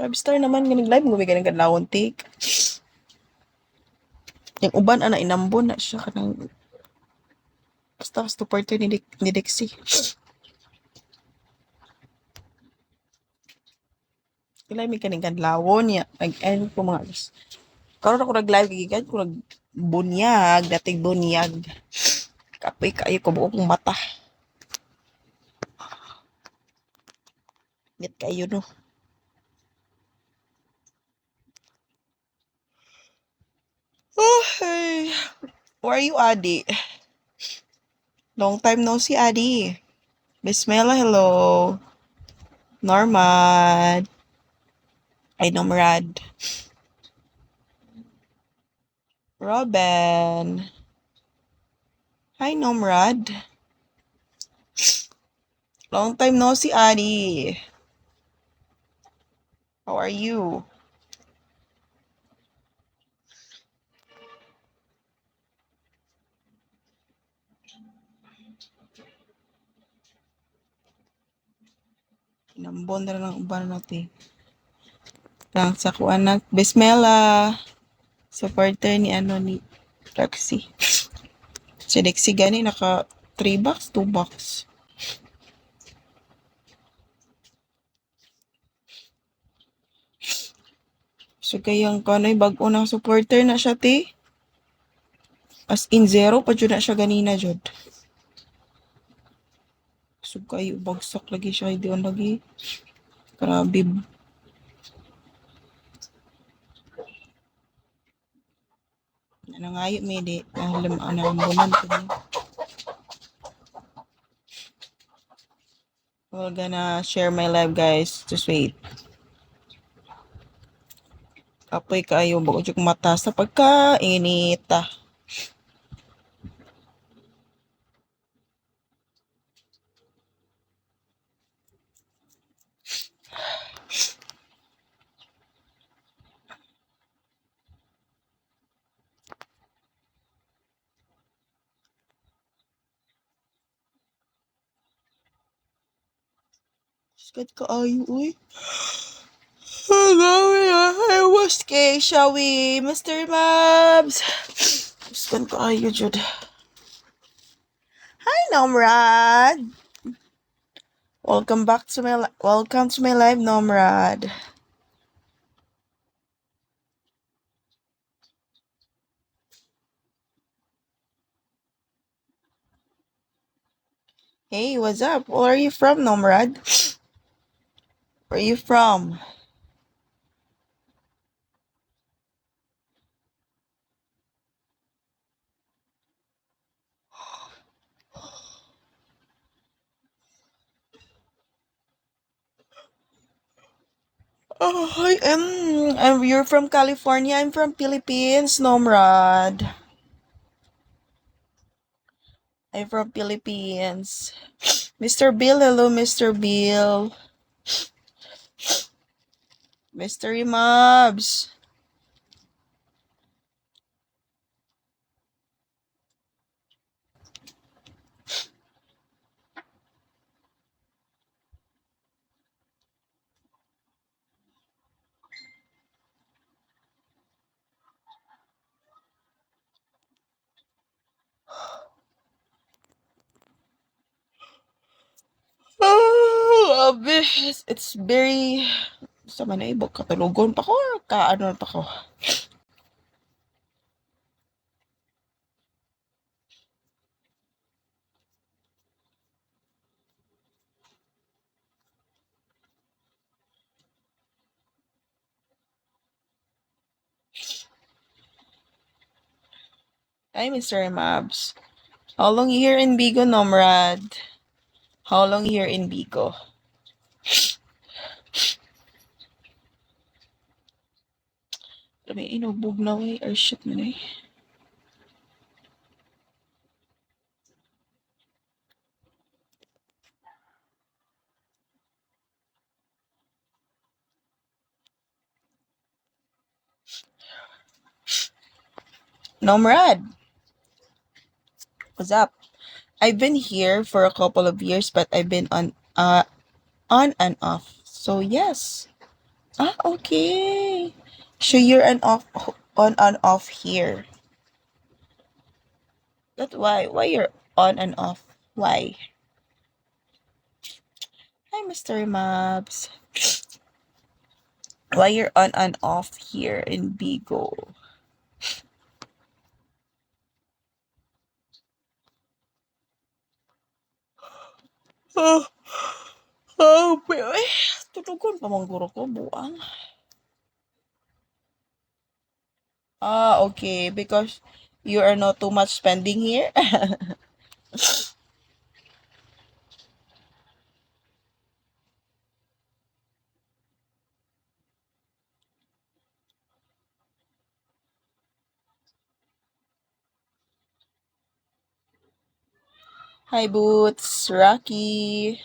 5 star naman nga nag-live mo ganang kadlawon take. Yung uban ana inambon na siya kanang basta supporter ni Dexy. Ilay mi kaning kadlawon ya nag-end ko mga alas. Karon ako nag-live gigan ko nagbunyag, dating bunyag. Kapoy kayo ko buo kong mata. Ngit kayo no. Oh, hey. Where are you, Adi? Long time no see, Adi. Bismillah, hello. Normad. Ay, Nomrad. Robin. Hi, Nomrad. Long time no see, Adi. How are you? Inambon na lang uban natin. Lang sa ko anak. Bismillah. Supporter ni ni Lexi. Si Lexi gani naka 3 bucks, 2 bucks. So kayang kano'y bag-o ng supporter na siya, te. As in zero pa dyan na siya ganina, jud. So kayo, bagsak lagi siya, hindi on lagi. Grabe. Nanangayo may di. Nalambunan ko niya. We're gonna share my live, guys. Just wait. Kapoy kayo, bago dyan mata sa pagkainita. Sikat kaayo, uy. I was kay, shall we, Mr. Mabs? Sikat kaayo, jud. Hi, Nomrad. Welcome to my live, Nomrad. Hey, what's up? Where are you from, Nomrad? Where are you from? Oh, you're from California. I'm from Philippines, Nomrad. I'm from Philippines. Mr. Bill, hello, Mr. Bill. Mystery Mobs. Oh, it's very sa manay katulugon pa ko or kaano pa ko. Hi, Mr. Mobs. How long here in Bigo, Nomrad? How long here in Bigo? May inubog na way or shit man eh. Nomrad, what's up? I've been here for a couple of years, but I've been on and off. So yes, Ah, okay. So you're on and off here. That's why. Why you're on and off? Why? Hi, Mr. Mabs. Why you're on and off here in Bigo? Oh, oh, boy. Tutugon pa mong guro ko, buang. Ah, okay. Because you are not too much spending here. Hi, Boots. Rocky.